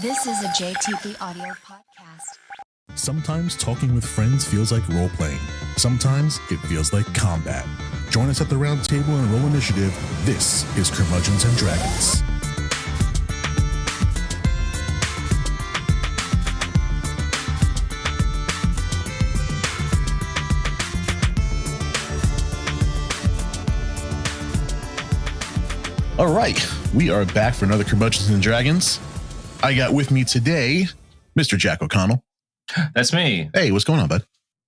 This is a JTP audio podcast. Sometimes talking with friends feels like role-playing. Sometimes it feels like combat. Join us at the round table and roll initiative. This is Curmudgeons and Dragons. All right, we are back for another Curmudgeons and Dragons. I got with me today, Mr. Jack O'Connell. That's me. Hey, what's going on, bud?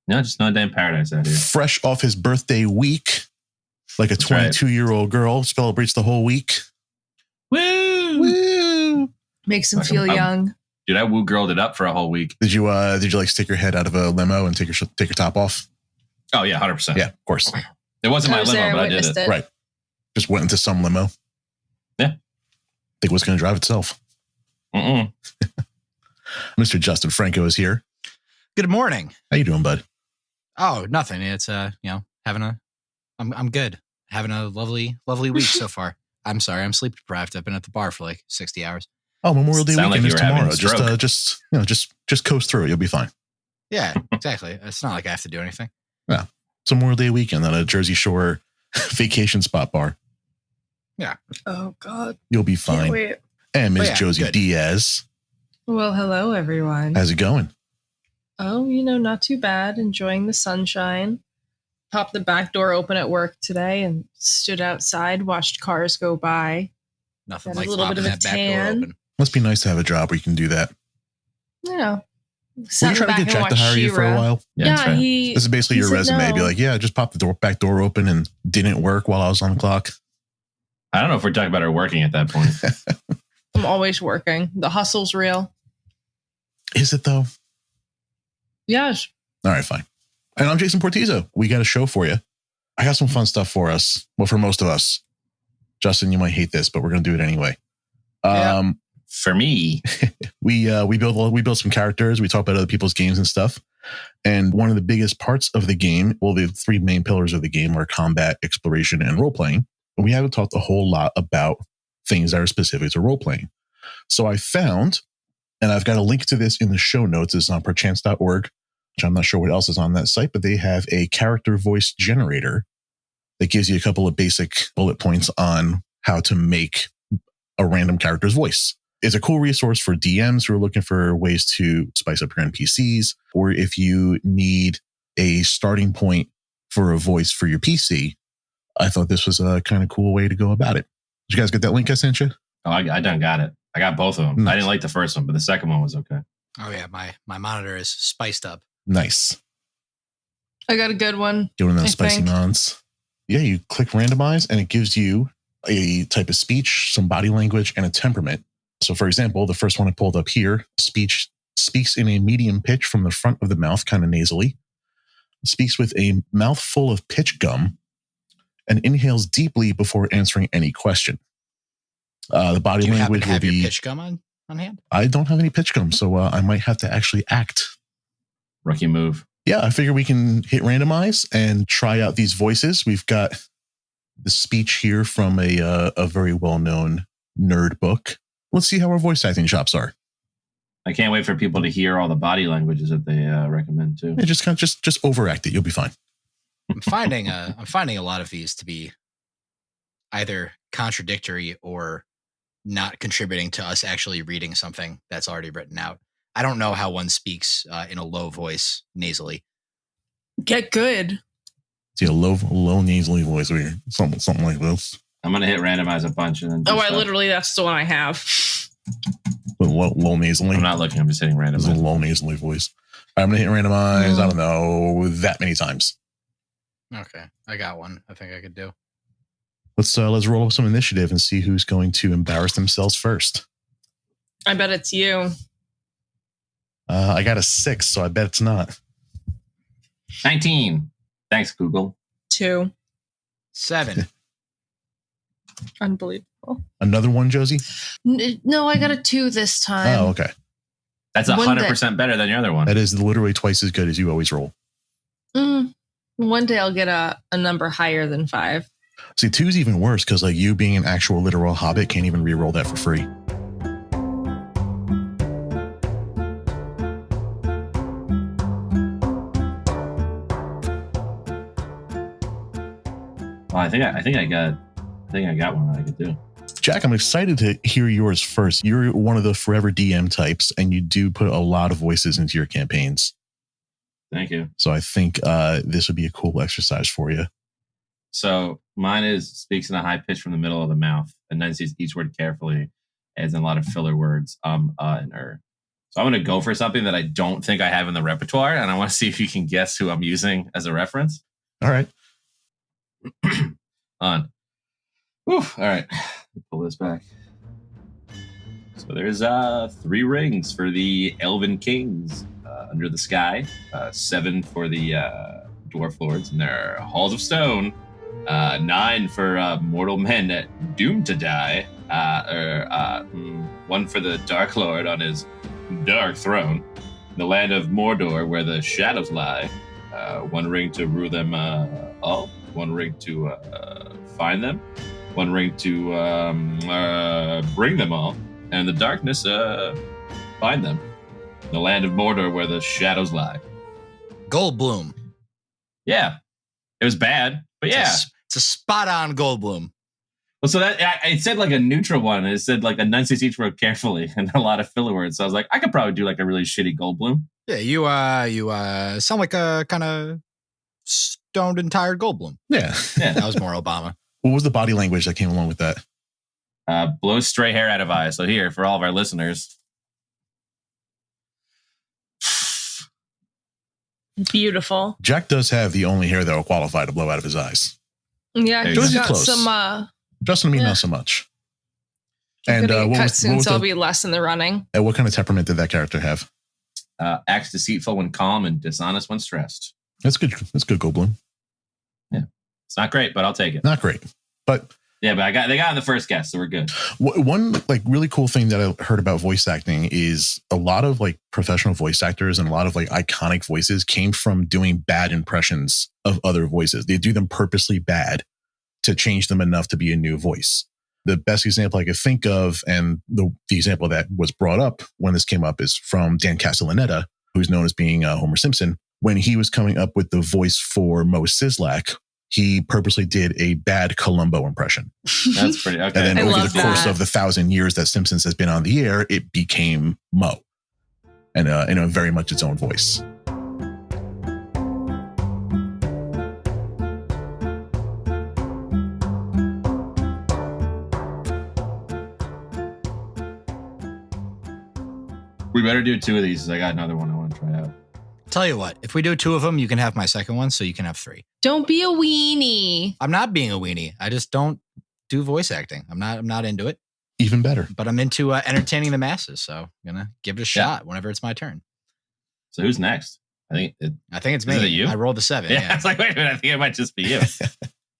No, just not damn paradise out here. Fresh off his birthday week, like a 22-year-old girl celebrates the whole week. Woo! Woo! Makes him feel young. Dude, I woo girled it up for a whole week. Did you like stick your head out of a limo and take your top off? Oh yeah, 100%. Yeah, of course. It wasn't my limo, but I did it. Right. Just went into some limo. Yeah. Think it was going to drive itself. Mr. Justin Franco is here. Good morning. How you doing, bud? Oh, nothing. It's I'm good. Having a lovely week so far. I'm sorry, I'm sleep deprived. I've been at the bar for like 60 hours. Oh, Memorial Day weekend is tomorrow. Just coast through it. You'll be fine. Yeah, exactly. It's not like I have to do anything. Yeah. It's Memorial Day weekend at a Jersey Shore vacation spot bar. Yeah. Oh God. You'll be fine. Can't wait. And Ms. Josey Diaz. Well, hello everyone. How's it going? Oh, not too bad. Enjoying the sunshine. Popped the back door open at work today and stood outside, watched cars go by. Nothing Got like a little bit of a that back door tan. open. Must be nice to have a job where you can do that. Yeah. Were you trying to get Jack to hire you for a while? Yeah, right. This is basically your resume. No. Be like, yeah, just pop the back door open and didn't work while I was on the clock. I don't know if we're talking about her working at that point. I'm always working. The hustle's real. Is it though? Yes. All right, fine. And I'm Jason Portizo. We got a show for you. I got some fun stuff for us. Well, for most of us. Justin, you might hate this, but we're going to do it anyway. For me, we build some characters. We talk about other people's games and stuff. And one of the biggest parts of the game, well, the three main pillars of the game are combat, exploration, and role playing. And we haven't talked a whole lot about things that are specific to role playing. So I found, and I've got a link to this in the show notes. It's on perchance.org, which I'm not sure what else is on that site, but they have a character voice generator that gives you a couple of basic bullet points on how to make a random character's voice. It's a cool resource for DMs who are looking for ways to spice up your NPCs, or if you need a starting point for a voice for your PC. I thought this was a kind of cool way to go about it. Did you guys get that link I sent you? oh, I done got it. I got both of them. Nice. I didn't like the first one, but the second one was okay. Oh yeah, my monitor is spiced up. Nice. I got a good one. Doing those I spicy think. nons. Yeah, you click randomize and it gives you a type of speech, some body language, and a temperament. So for example, the first one I pulled up here, speech speaks in a medium pitch from the front of the mouth, kind of nasally, speaks with a mouthful of pitch gum, and inhales deeply before answering any question. The body Do you happen language to will have your be... pitch gum on hand? I don't have any pitch gum, so I might have to actually act. Rookie move. Yeah, I figure we can hit randomize and try out these voices. We've got the speech here from a very well-known nerd book. Let's see how our voice acting chops are. I can't wait for people to hear all the body languages that they recommend too. Yeah, just overact it. You'll be fine. I'm finding a lot of these to be either contradictory or not contributing to us actually reading something that's already written out. I don't know how one speaks in a low voice nasally. Get good. See a low nasally voice or something like this. I'm gonna hit randomize a bunch and then. That's the one I have. With low nasally. I'm not looking. I'm just hitting There's a randomize. low nasally voice. All right, I'm gonna hit randomize. I don't know that many times. Okay, I got one. I think I could do. Let's roll up some initiative and see who's going to embarrass themselves first. I bet it's you. I got a 6, so I bet it's not. 19. Thanks, Google. 2. 7. Unbelievable. Another one, Josey? No, I got a 2 this time. Oh, okay. That's 100% better than your other one. That is literally twice as good as you always roll. One day I'll get a number higher than 5. See, 2's even worse because like you being an actual literal hobbit can't even re-roll that for free. I think I got one that I could do. Jack, I'm excited to hear yours first. You're one of the forever DM types, and you do put a lot of voices into your campaigns. Thank you. So I think this would be a cool exercise for you. So mine speaks in a high pitch from the middle of the mouth, and then sees each word carefully, adds in a lot of filler words, and So I'm going to go for something that I don't think I have in the repertoire, and I want to see if you can guess who I'm using as a reference. All right. On. Whew. All right. Let me pull this back. So there's 3 rings for the Elven Kings under the sky, 7 for the Dwarf Lords and their halls of stone, 9 for mortal men doomed to die, 1 for the Dark Lord on his dark throne, the land of Mordor where the shadows lie, 1 ring to rule them all, 1 ring to find them, 1 ring to bring them all, and the darkness find them. The land of Mordor where the shadows lie. Goldblum. Yeah. It was bad, but yeah. It's a spot-on Goldblum. Well, so that it said like a neutral one. It said like enunciate each word carefully and a lot of filler words. So I was like, I could probably do like a really shitty Goldblum. Yeah, you sound like a kind of stoned and tired Goldblum. Yeah. Yeah, that was more Obama. What was the body language that came along with that? Blows stray hair out of eyes. So here, for all of our listeners. Beautiful. Jack does have the only hair that will qualify to blow out of his eyes. Yeah, There you he's go. got Close. some. Justin and me, Yeah. not so much. And And cut what soon, was so I'll the, be less in the running. what kind of temperament did that character have? Acts deceitful when calm and dishonest when stressed. That's good. That's good, Goldblum. It's not great, but I'll take it. Not great, but Yeah, but they got in the first guess, so we're good. one like really cool thing that I heard about voice acting is a lot of like professional voice actors and a lot of like iconic voices came from doing bad impressions of other voices. They do them purposely bad to change them enough to be a new voice. The best example I could think of, and the example that was brought up when this came up, is from Dan Castellaneta, who's known as being Homer Simpson. When he was coming up with the voice for Mo Sislak, he purposely did a bad Columbo impression. That's pretty okay. And then I over love the course that. of the 1,000 years that Simpsons has been on the air, it became Mo. And in very much its own voice. We better do 2 of these, because I got another one I want to try out. Tell you what, if we do 2 of them, you can have my second one, so you can have 3. Don't be a weenie. I'm not being a weenie. I just don't do voice acting. I'm not into it, Even better. but I'm into entertaining the masses. So I'm gonna give it a shot whenever it's my turn. So who's next? I think it's Is me. it you? I rolled a 7. yeah. Yeah. It's like, wait a minute, I think it might just be you.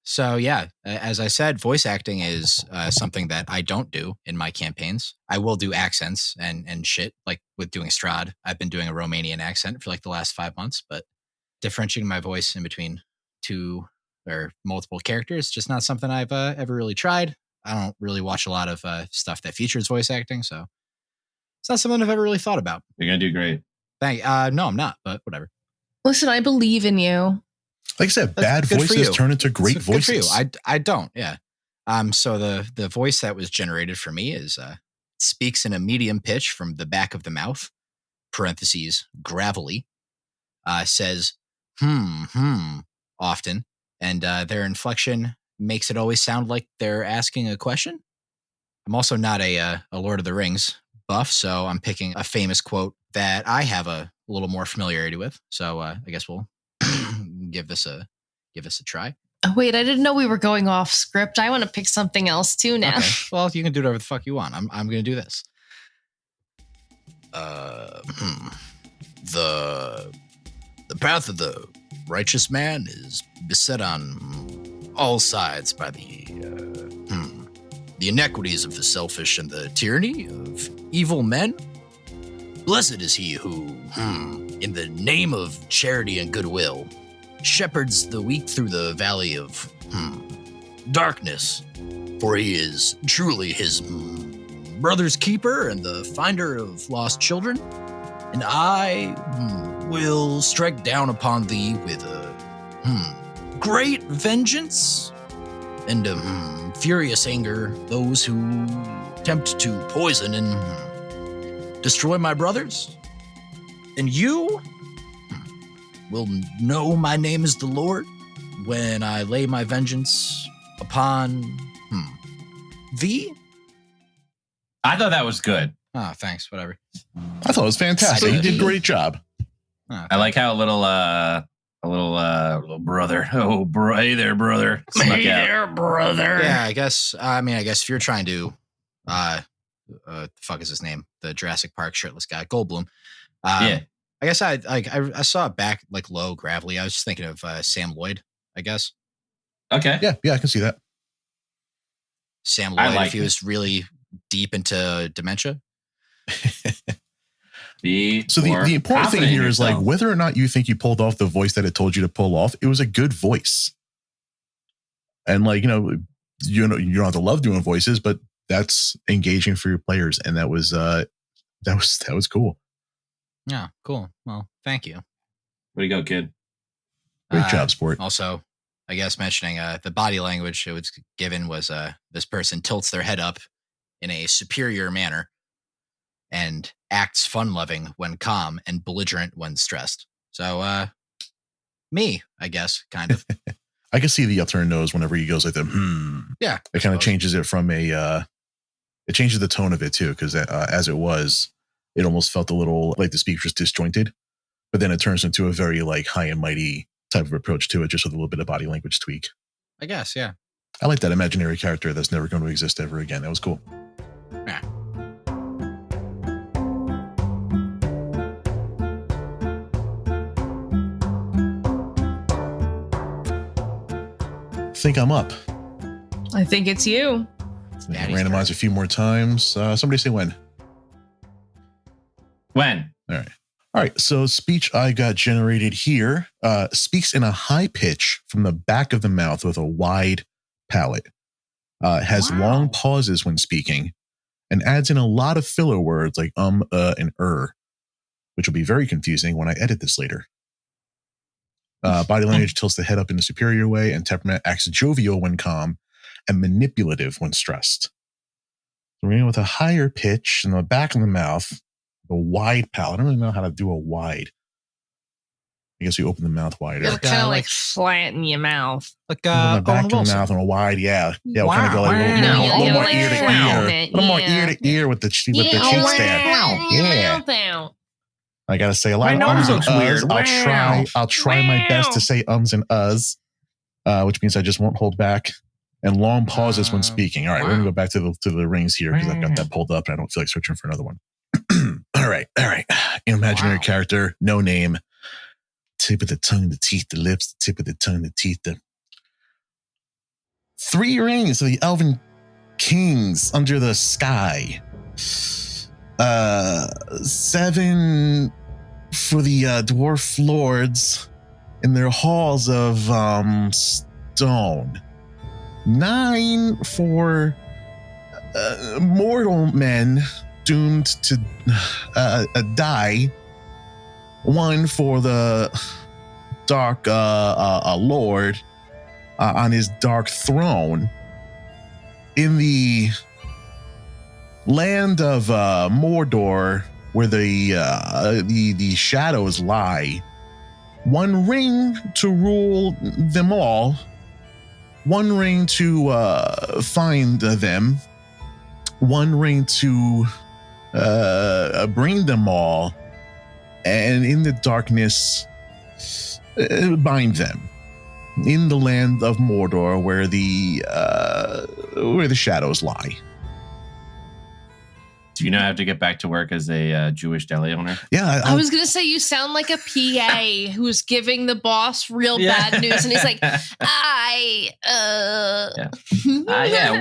So yeah, as I said, voice acting is something that I don't do in my campaigns. I will do accents and shit, like with doing Strahd. I've been doing a Romanian accent for like the last 5 months, but differentiating my voice in between 2 or multiple characters, just not something I've ever really tried. I don't really watch a lot of stuff that features voice acting, so it's not something I've ever really thought about. You're gonna do great. No, I'm not, but whatever. Listen, I believe in you. Like I said, That's bad good for voices you. turn into great It's good voices. for you. I don't. Yeah. So the voice that was generated for me is speaks in a medium pitch from the back of the mouth, parentheses gravelly, says often, and their inflection makes it always sound like they're asking a question. I'm also not a Lord of the Rings buff, so I'm picking a famous quote that I have a little more familiarity with. So I guess we'll give this a try. Oh, wait, I didn't know we were going off script. I want to pick something else too now. Okay. Well, you can do whatever the fuck you want. I'm going to do this. The path of the righteous man is beset on all sides by the inequities of the selfish and the tyranny of evil men. Blessed is he who, in the name of charity and goodwill, shepherds the weak through the valley of darkness, for he is truly his brother's keeper and the finder of lost children. And I will strike down upon thee with a great vengeance and furious anger those who attempt to poison and destroy my brothers. And you will know my name is the Lord when I lay my vengeance upon thee. I thought that was good. Oh, thanks. Whatever. I thought it was fantastic. You did a great job. Oh, I like how a little brother. Oh, hey there, brother. Snuck out. brother. Yeah, I guess if you're trying to, the fuck is his name? The Jurassic Park shirtless guy, Goldblum. Yeah. I guess I saw it back like low, gravelly. I was just thinking of Sam Lloyd, I guess. Okay. Yeah, I can see that. Sam I Lloyd, like if he it. was really deep into dementia. So the important thing here is like whether or not you think you pulled off the voice that it told you to pull off, it was a good voice. And like, you don't have to love doing voices, but that's engaging for your players. And that was cool. Yeah, cool. Well, thank you. Way to go, kid. Great job, Sport. Also, I guess mentioning the body language it was given was this person tilts their head up in a superior manner and acts fun-loving when calm and belligerent when stressed. So, me, I guess, kind of. I can see the upturned nose whenever he goes like the Yeah. It kind of changes it from it changes the tone of it too, because as it was, it almost felt a little like the speech was disjointed, but then it turns into a very like high and mighty type of approach to it, just with a little bit of body language tweak. I guess, yeah. I like that imaginary character that's never going to exist ever again. That was cool. Yeah. I think I'm up. I think it's you. Daddy's Randomize turn. a few more times. Somebody say when. When? All right. So speech I got generated here speaks in a high pitch from the back of the mouth with a wide palate. Has long pauses when speaking and adds in a lot of filler words like and which will be very confusing when I edit this later. Body language tilts the head up in a superior way, and temperament acts jovial when calm and manipulative when stressed. So we're going with a higher pitch in the back of the mouth, a wide palate. I don't really know how to do a wide. I guess we open the mouth wider. It'll kind of like flatten your mouth. Like On the back Owen of the Wilson. mouth and a wide, yeah. Yeah, we'll kind of go like a little more ear to ear. A little more ear to ear with the cheek stand. Yeah. I gotta say a lot of ums and uhs. I'll try my best to say ums and uhs, which means I just won't hold back. And long pauses when speaking. All right, we're gonna go back to the rings here because I've got that pulled up and I don't feel like searching for another one. All right. Imaginary character, no name. Tip of the tongue, the teeth, the lips, the tip of the tongue, the teeth, the 3 rings of the elven kings under the sky. 7 for the dwarf lords in their halls of stone. 9 for mortal men doomed to die. 1 for the dark lord on his dark throne in the land of Mordor, where the shadows lie. 1 ring to rule them all. 1 ring to find them. 1 ring to bring them all. And in the darkness, bind them in the land of Mordor, where the shadows lie. Do you now have to get back to work as a Jewish deli owner? Yeah, I was gonna say you sound like a PA who's giving the boss real bad news, and he's like, Yeah,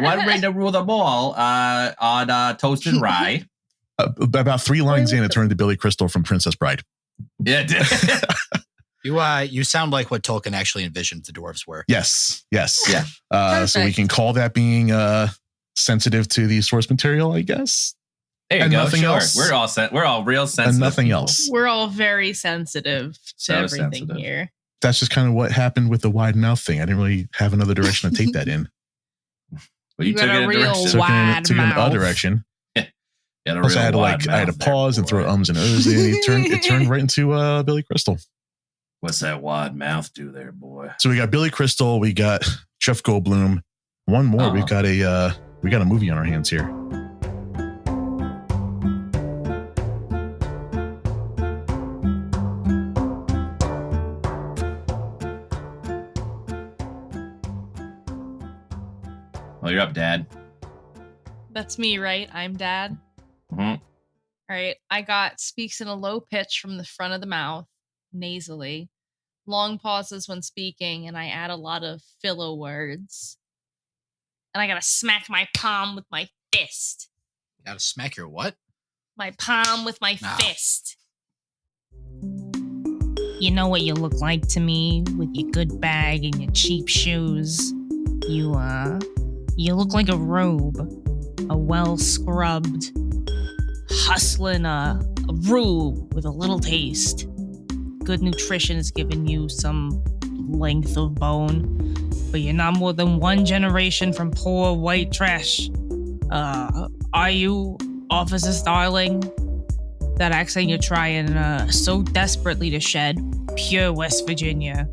1 ring to rule them all on toasted rye. About 3 lines in, it turned to Billy Crystal from Princess Bride. Yeah, You sound like what Tolkien actually envisioned the dwarves were. Yes. Yeah. So we can call that being sensitive to the source material, I guess. There you And go. nothing Sure. else. We're all real sensitive. And nothing people. else. we're all very sensitive to So everything sensitive. here. That's just kind of what happened with the wide mouth thing. I didn't really have another direction to take that in. But you You took got it a in a real direction. Took it wide in the other mouth. direction. You had a Plus, real I had to wide I had to mouth there, pause and throw boy. ums and uhs, and it turned right into Billy Crystal. What's that wide mouth do there, boy? So we got Billy Crystal, we got Jeff Goldblum. One more, Uh-huh. we got a movie on our hands here. Oh, you're up, Dad. That's me, right? I'm Dad. Mm-hmm. All right. I got speaks in a low pitch from the front of the mouth, nasally, long pauses when speaking, and I add a lot of filler words. And I gotta smack my palm with my fist. Gotta smack your what? My palm with my No. fist. You know what you look like to me with your good bag and your cheap shoes. You look like a robe, a well scrubbed, hustling a rube with a little taste. Good nutrition has given you some length of bone, but you're not more than one generation from poor white trash. Are you, Officer Starling? That accent you're trying so desperately to shed. Pure West Virginia.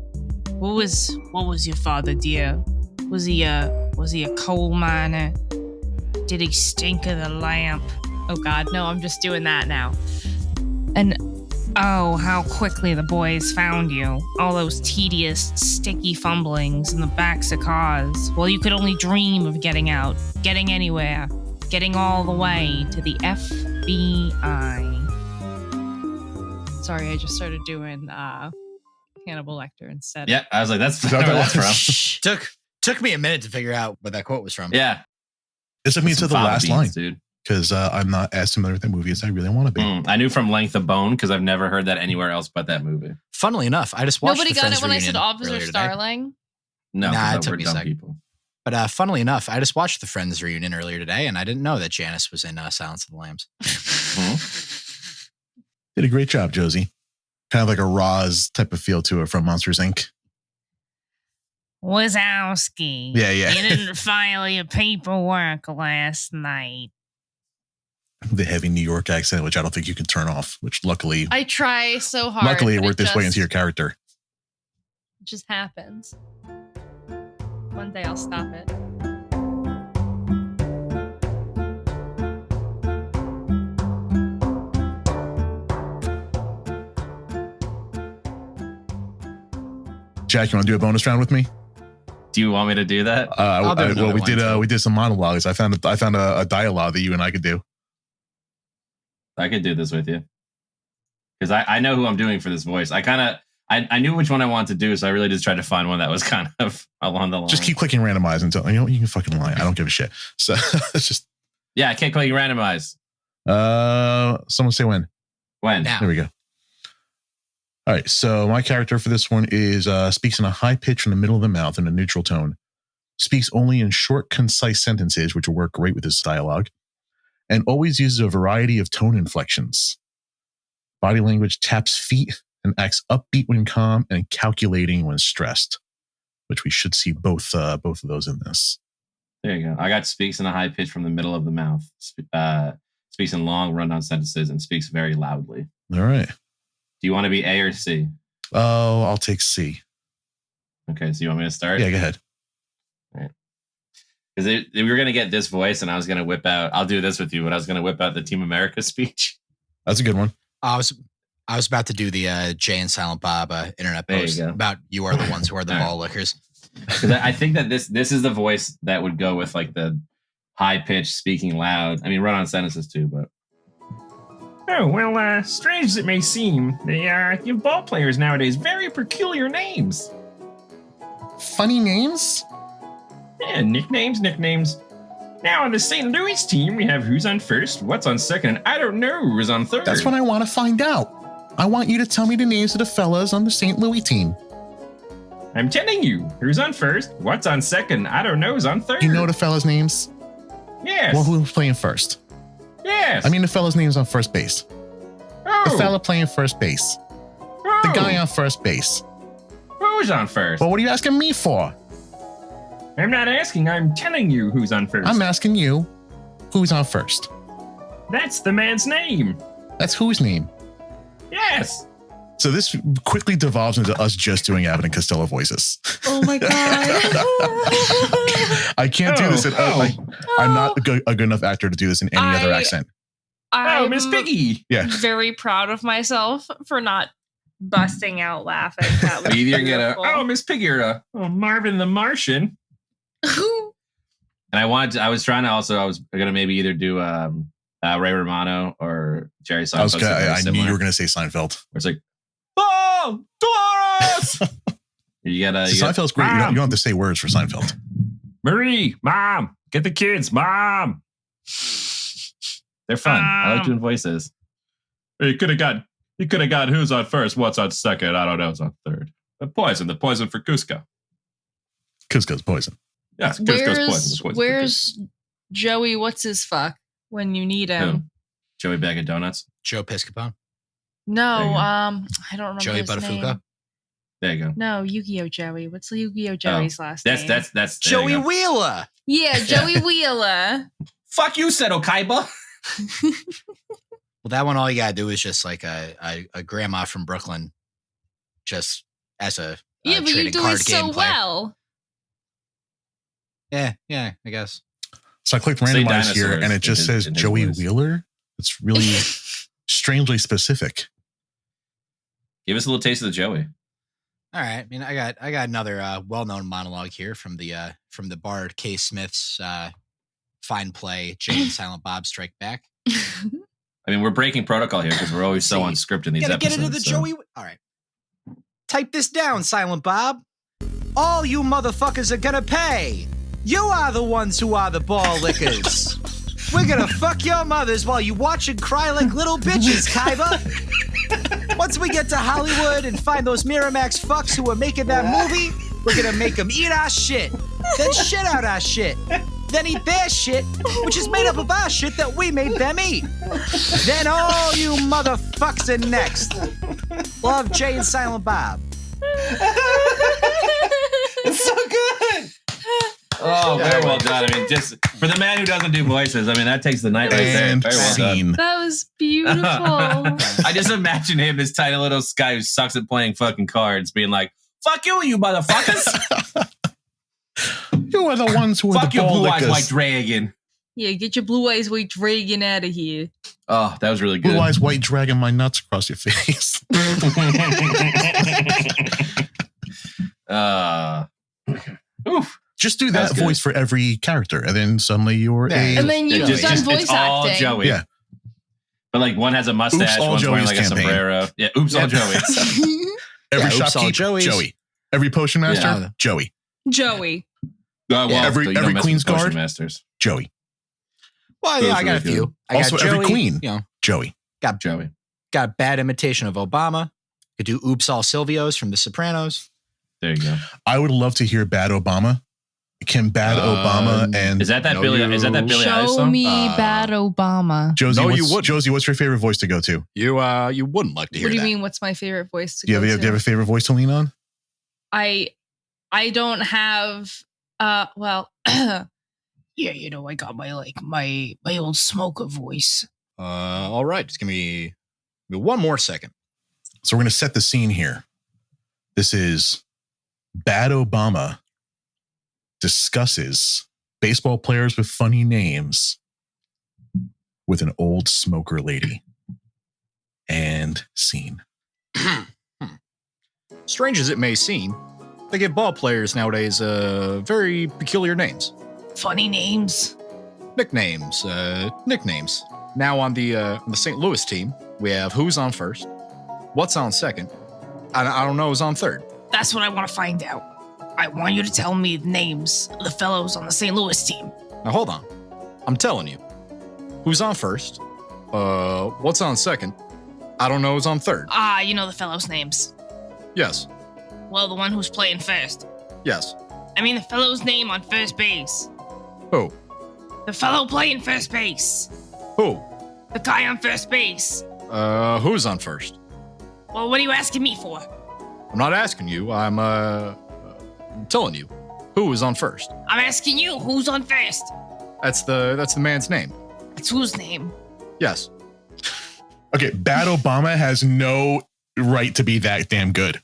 What was your father, dear? Was he a coal miner? Did he stink of the lamp? Oh God, no, I'm just doing that now. And oh, how quickly the boys found you. All those tedious, sticky fumblings in the backs of cars. Well, you could only dream of getting out, getting anywhere, getting all the way to the FBI. Sorry, I just started doing Hannibal Lecter instead. Yeah, I was like, that's that where what that's that from. was? Took me a minute to figure out what that quote was from. Yeah. This took me to Some the fava last beans, line dude. because I'm not as familiar with that movie as I really want to be. I knew from Length of Bone because I've never heard that anywhere else but that movie. Funnily enough, I just watched Nobody the got Friends it when I reunion said Officer earlier today. Starling. No, Nah, it because took we're me a dumb sec. people. But funnily enough, I just watched the Friends reunion earlier today, and I didn't know that Janice was in Silence of the Lambs. Did a great job, Josey. Kind of like a Roz type of feel to it from Monsters Inc. Wazowski. Yeah. You didn't file your paperwork last night. The heavy New York accent, which I don't think you can turn off, which luckily I try so hard. it but worked its way just- into your character. It just happens. One day I'll stop it. Jack, you want to do a bonus round with me? Do you want me to do that? I'll do another we one, did. too. We did some monologues. I found a dialogue that you and I could do. I could do this with you. Because I know who I'm doing for this voice. I knew which one I wanted to do, so I really just tried to find one that was kind of along the line. Just keep clicking randomize until you can fucking lie. I don't give a shit. So it's just Yeah, I can't click randomize. someone say when. When? Now. There we go. All right. So my character for this one is speaks in a high pitch from the middle of the mouth in a neutral tone. Speaks only in short, concise sentences, which will work great with this dialogue, and always uses a variety of tone inflections. Body language taps feet and acts upbeat when calm and calculating when stressed, which we should see both of those in this. There you go. I got speaks in a high pitch from the middle of the mouth. Speaks in long rundown sentences and speaks very loudly. All right. Do you want to be A or C? Oh, I'll take C. Okay, so you want me to start? Yeah, go ahead. Because we were going to get this voice and I was going to whip out, I'll do this with you, but I was going to whip out the Team America speech. That's a good one. I was about to do the Jay and Silent Bob internet There you post go. about you are the ones who are the All right. ball lickers. Because I think that this is the voice that would go with like the high pitch speaking loud. I mean, run on sentences too, but Oh, well, strange as it may seem, they give ball players nowadays very peculiar names. Funny names? Yeah, nicknames. Now on the St. Louis team, we have who's on first, what's on second, and I don't know who's on third. That's what I want to find out. I want you to tell me the names of the fellas on the St. Louis team. I'm telling you, who's on first, what's on second, I don't know who's on third. You know the fellas' names? Yes. Well, who's playing first? Yes. I mean, the fella's name's on first base. oh, The fella playing first base. The guy on first base. Who's on first? Well, what are you asking me for? I'm not asking, I'm telling you who's on first. I'm asking you, who's on first? That's the man's name. That's whose name? Yes. So this quickly devolves into us just doing Abbott and Costello voices. Oh my god. I can't do this. I'm not a good enough actor to do this in any other accent. Oh, Miss I'm Piggy. Yeah. very proud of myself for not busting out laughing. That was You either get beautiful. Miss Piggy or Marvin the Martian. And I was gonna maybe either do Ray Romano or Jerry Seinfeld. I knew you were gonna say Seinfeld. Where it's like, oh, Doris! You gotta. Seinfeld's great. You don't have to say words for Seinfeld. Marie, Mom, get the kids, Mom. They're fun. I like doing voices. You could have got who's on first, what's on second. I don't know, who's on third. The poison for Cusco. Cusco's poison. Yes, Cusco's poison. Where's Joey? What's his fuck when you need him? Who? Joey Bag of Donuts. Joe Piscopo. No, There you go. I don't remember Joey his Buttafuoco. name. There you go. No, Yu-Gi-Oh! Joey. What's Yu-Gi-Oh! Joey's last name? That's there Joey you go. Wheeler. Yeah, Joey Wheeler. Fuck you, Seto Kaiba. Well, that one, all you gotta do is just like a grandma from Brooklyn, just as a Yeah, but you trading do card it game so player. well. Yeah, I guess. So I clicked Say randomize here, dinosaurs and it just says in his Joey voice. Wheeler. It's really strangely specific. Give us a little taste of the Joey. All right. I mean, I got another well-known monologue here from the Bard K. Smith's fine play Jay and Silent Bob Strike Back. I mean, we're breaking protocol here because we're always so See, unscripted in these Gotta episodes. get into the so- Joey. All right. Type this down, Silent Bob. All you motherfuckers are gonna pay. You are the ones who are the ball lickers. We're gonna fuck your mothers while you watch and cry like little bitches, Kaiba. Once we get to Hollywood and find those Miramax fucks who are making that movie, we're gonna make them eat our shit, then shit out our shit, then eat their shit, which is made up of our shit that we made them eat. Then all you motherfucks are next. Love, Jay and Silent Bob. It's so good. Oh, very well done. I mean, just for the man who doesn't do voices, I mean, that takes the night right there. And Very well done. scene. That was beautiful. I just imagine him, this tiny little guy who sucks at playing fucking cards, being like, fuck you motherfuckers. You are the ones who are Fuck the you, ball blue eyes lickers. white dragon. Yeah, get your blue eyes white dragon out of here. Oh, that was really good. Blue eyes white dragging my nuts across your face. Oof. Just do That's that good. voice for every character, and then suddenly you're Yeah. a. And then you've It's done just- voice it's all acting. Joey. Yeah. But like one has a mustache, Oops, all one's wearing Joey's like campaign. a sombrero. Yeah, oops, all Joey. Every Yeah, oops, all shopkeep, Joeys. Joey. Every potion master, Yeah. Joey. Joey. Well, Every you don't mess with Queen's Potion Guard? Masters. Joey. Well, yeah, Those I are got a really few. good. I got Also, every Joey, queen. You know, Joey. Joey. got a bad imitation of Obama. Could do Oops All Silvios from The Sopranos. There you go. I would love to hear Bad Obama. Can Bad Obama and Is that No, Billy? you- Is that Billy Eilish Show song? me bad Obama. Josie? No, you what's, wouldn't. Josie, what's your favorite voice to go to? You wouldn't like to hear What do you that. mean? What's my favorite voice to Do you go have to? a favorite voice to lean on? I don't have yeah, you know, I got my old smoker voice. All right, just give me one more second. So we're going to set the scene here. This is Bad Obama discusses baseball players with funny names with an old smoker lady. And scene. Strange as it may seem, they give ball players nowadays very peculiar names. Funny names. Nicknames. Now on the St. Louis team, we have who's on first, what's on second, I don't know who's on third. That's what I want to find out. I want you to tell me the names of the fellows on the St. Louis team. Now hold on, I'm telling you, who's on first, what's on second, I don't know who's on third. Ah, you know the fellows' names. Yes, Well, the one who's playing first. yes. I mean the fellow's name on first base. Who? The fellow playing first base. Who? The guy on first base. Who's on first? Well, what are you asking me for? I'm not asking you. I'm telling you. Who is on first? I'm asking you, who's on first? That's the man's name. That's whose name? Yes. Okay, Bad Obama has no right to be that damn good.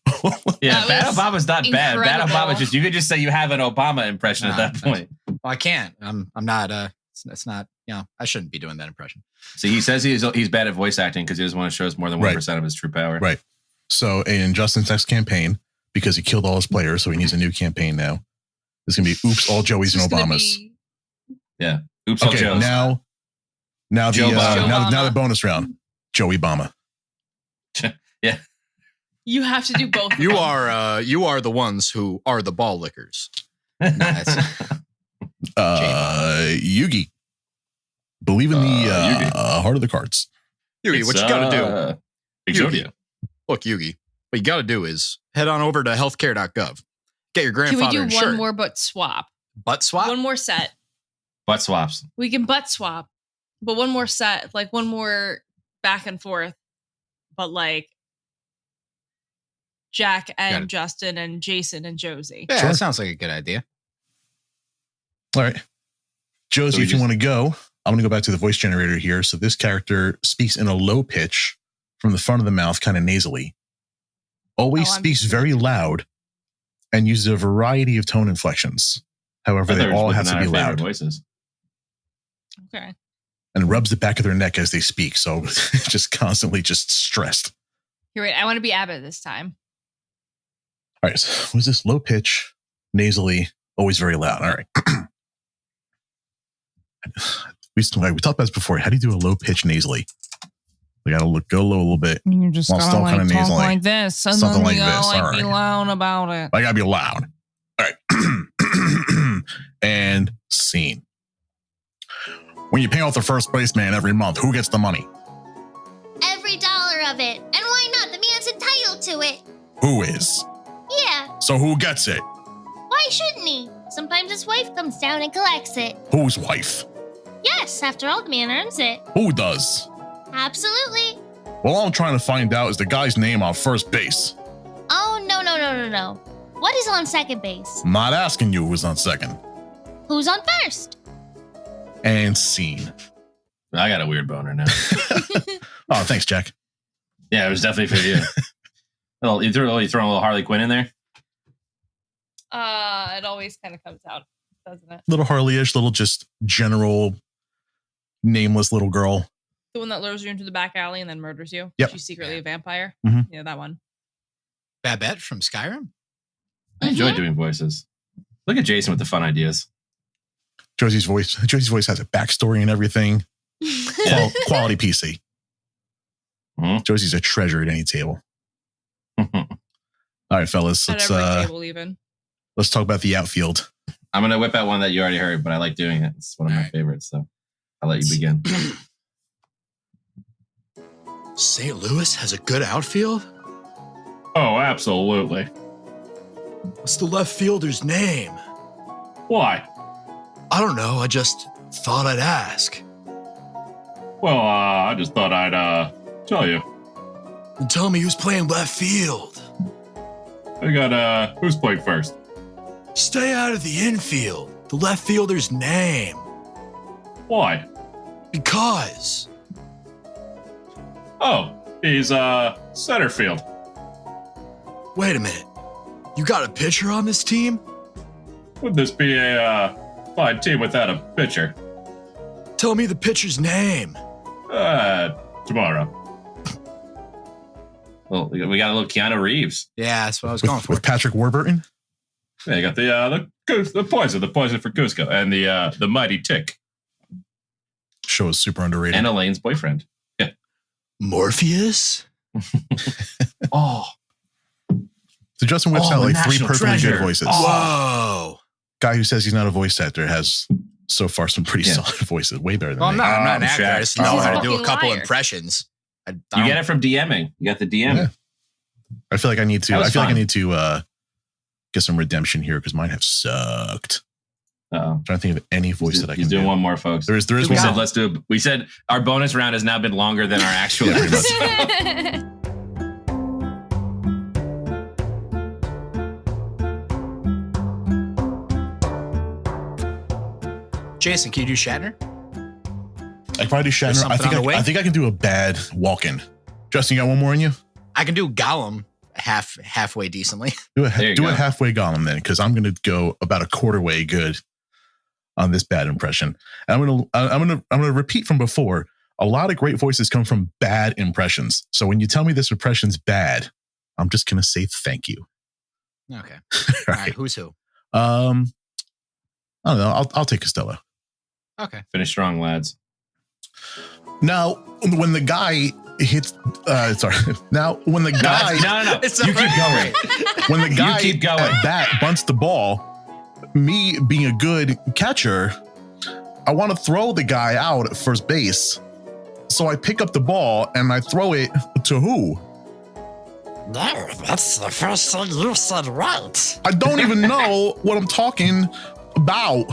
Yeah, That Bad was Obama's not bad. Bad incredible. Obama you could just say you have an Obama impression at that point. Well, I can't. I'm not. It's not. I shouldn't be doing that impression. See, he says he's bad at voice acting because he doesn't want to show us more than 1% of his true power. Right. So in Justin's next campaign, because he killed all his players, so he needs a new campaign now. It's gonna be oops, all Joeys and It's gonna Obamas. be- Yeah. Oops, all Okay, Joes. now Joe Obama. now the bonus round. Joey Obama. Yeah. You have to do both. of You them. are the ones who are the ball lickers. Yugi. Believe in the Yugi. heart of the cards. Yugi, what you got to do? Exodia. Look, Yugi, what you got to do is head on over to healthcare.gov. Get your Can we grandfather do insured. one more butt swap? Butt swap? One more set. Butt swaps. We can butt swap, but one more set, like one more back and forth, but like Jack Got and it. Justin and Jason and Josey. Yeah, Sure. that sounds like a good idea. All right. Josie, So we if you just- want to go, I'm going to go back to the voice generator here. So this character speaks in a low pitch from the front of the mouth, kind of nasally. Always Oh, I'm speaks very loud and uses a variety of tone inflections. However, I thought they we were all just have to putting be on our loud. favorite voices. Okay. And rubs the back of their neck as they speak. So just constantly just stressed. Here, wait. I want to be Abbott this time. All right. So was this low pitch, nasally, always very loud? All right. we talked about this before. How do you do a low pitch nasally? We got to go low a little bit. You just Well, gotta still like kinda talk nasally. like this, and Something then like you gotta this, like all be right. loud about it. I got to be loud. All right. And scene. When you pay off the first baseman every month, who gets the money? Every dollar of it. And why not? The man's entitled to it. Who is? Yeah, So who gets it? why shouldn't he? Sometimes his wife comes down and collects it. Whose wife? Yes, after all, the man earns it. Who does? Absolutely. Well, all I'm trying to find out is the guy's name on first base. Oh, no. What is on second base? I'm not asking you who's on second. Who's on first? And scene. I got a weird boner now. Oh, thanks, Jack. Yeah, it was definitely for you. You throw a little Harley Quinn in there? It always kind of comes out, doesn't it? Little Harley-ish, little just general nameless little girl. The one that lures you into the back alley and then murders you. Yep. She's secretly a vampire. Mhm. Yeah, that one. Babette from Skyrim? I enjoy doing voices. Look at Jason with the fun ideas. Josie's voice has a backstory and everything. Quality PC. Mhm. Josie's a treasure at any table. All right, fellas, At every table, even. let's talk about the outfield. I'm going to whip out one that you already heard, but I like doing it. It's one of my Alright. favorites, so I'll let you begin. St. Louis has a good outfield? Oh, absolutely. What's the left fielder's name? Why? I don't know. I just thought I'd ask. Well, I just thought I'd tell you. And tell me who's playing left field. We got who's playing first? Stay out of the infield. The left fielder's name. Why? Because. Oh, he's center field. Wait a minute. You got a pitcher on this team? Would this be a fine team without a pitcher? Tell me the pitcher's name. Tomorrow. Well, we got a little Keanu Reeves. Yeah, that's what I was going for. With Patrick Warburton. Yeah, you got the poison for Cusco, and the mighty tick, Show is super underrated. And Elaine's boyfriend. Yeah. Morpheus? Oh. So Justin whips Oh, out the like three national perfectly treasure. good voices. Whoa. Guy who says he's not a voice actor has so far some pretty Yeah. solid voices, way better than Well, I'm me. not an actor. Shaq. I just know He's how a to do a fucking couple liar. impressions. I You don't- get it from DMing. You got the DM. Yeah. I feel like I need to. That was I feel like I fun. need to get some redemption here because mine have sucked. Uh-oh. trying to think of any voice that I can He's doing do. one more, folks. There is We one. said let's do it. We said our bonus round has now been longer than our actual Yeah, pretty episode. much. Jason, can you do Shatner? I can probably do There's Shatner. something on the way? I think I can do a bad walk-in. Justin, you got one more in you? I can do Gollum halfway decently. Do There you a go. halfway Gollum then, because I'm going to go about a quarter way good on this bad impression. And I'm gonna repeat from before. A lot of great voices come from bad impressions. So when you tell me this impression's bad, I'm just going to say thank you. Okay. All All right. Who's who? I don't know. I'll take Costello. Okay. Finish strong, lads. Now, when the guy hits, sorry. Now, when the guy, No. It's You not keep right. going. when the guy keep going. at bat bunts the ball, me being a good catcher, I want to throw the guy out at first base. So I pick up the ball and I throw it to who? No, that's the first thing you said right. I don't even know what I'm talking about.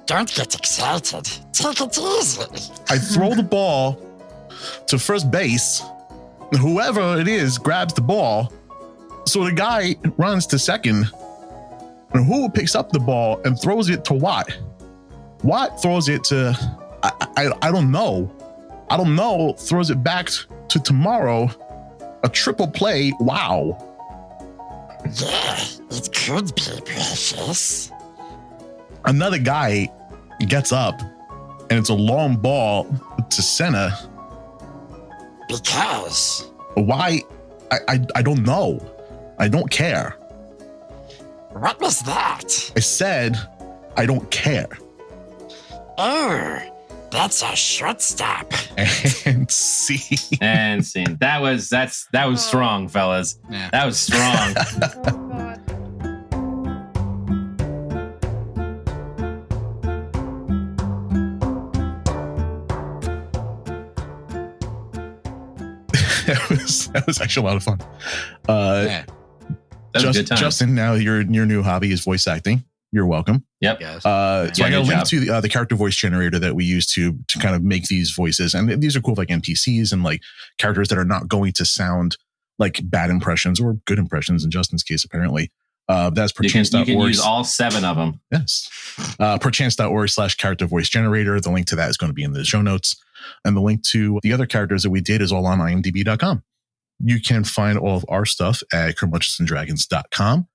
Don't get excited. Take it easy. I throw the ball to first base. Whoever it is grabs the ball. So the guy runs to second. And who picks up the ball and throws it to Watt? Watt throws it to, I don't know. I don't know. Throws it back to Tomorrow. A triple play. Wow. Yeah, it could be precious. Another guy gets up and it's a long ball to center. Because Why? I don't know. I don't care. what was that? I said I don't care. Oh, that's a shortstop. And see. And scene. That was strong, fellas. Yeah. That was strong. Oh god. that was actually a lot of fun. Yeah. That was a good time. Justin, now your new hobby is voice acting. You're welcome. Yep. Yes. So Yeah, I got a good link job. to the character voice generator that we use to kind of make these voices, and these are cool, like NPCs and like characters that are not going to sound like bad impressions or good impressions. In Justin's case, apparently, that's You can perchance.org. use all 7 of them. Yes. Perchance.org/character voice generator. The link to that is going to be in the show notes. And the link to the other characters that we did is all on imdb.com. You can find all of our stuff at curmudgeonsanddragons.com.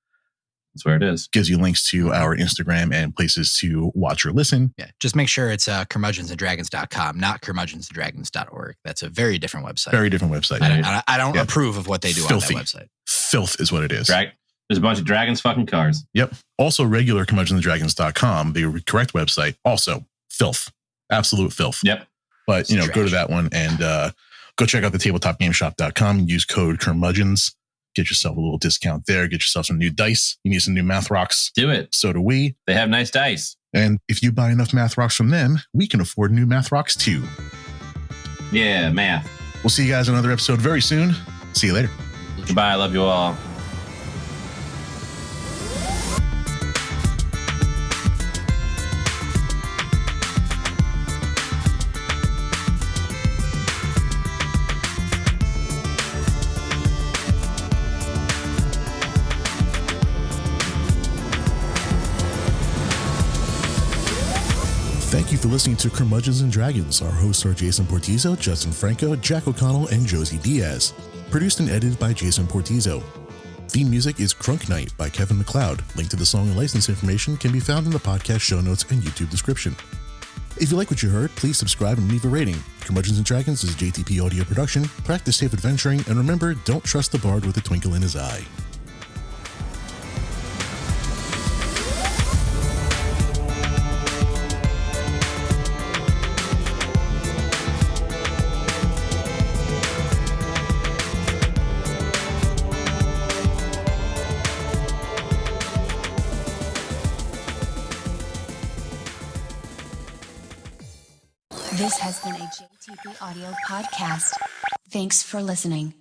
That's where it is. Gives you links to our Instagram and places to watch or listen. Yeah. Just make sure it's curmudgeonsanddragons.com, not curmudgeonsanddragons.org. That's a very different website. Very different website. I don't Yeah. approve of what they do Filthy. on that website. Filth is what it is. Right? There's a bunch of dragons fucking cars. Yep. Also regular curmudgeonsanddragons.com, the correct website. Also filth. Absolute filth. Yep. But, you know, It's go to trash. that one and go check out the tabletopgameshop.com and use code curmudgeons. Get yourself a little discount there. Get yourself some new dice. You need some new math rocks. Do it. So do we. They have nice dice. And if you buy enough math rocks from them, we can afford new math rocks too. Yeah, math. We'll see you guys in another episode very soon. See you later. Goodbye. I love you all. Thank you for listening to Curmudgeons and Dragons. Our hosts are Jason Portizo, Justin Franco, Jack O'Connell, and Josey Diaz. Produced and edited by Jason Portizo. Theme music is Crunk Night by Kevin MacLeod. Link to the song and license information can be found in the podcast show notes and YouTube description. If you like what you heard, please subscribe and leave a rating. Curmudgeons and Dragons is a JTP audio production. Practice safe adventuring, and remember, don't trust the bard with a twinkle in his eye. This has been a JTP Audio podcast. Thanks for listening.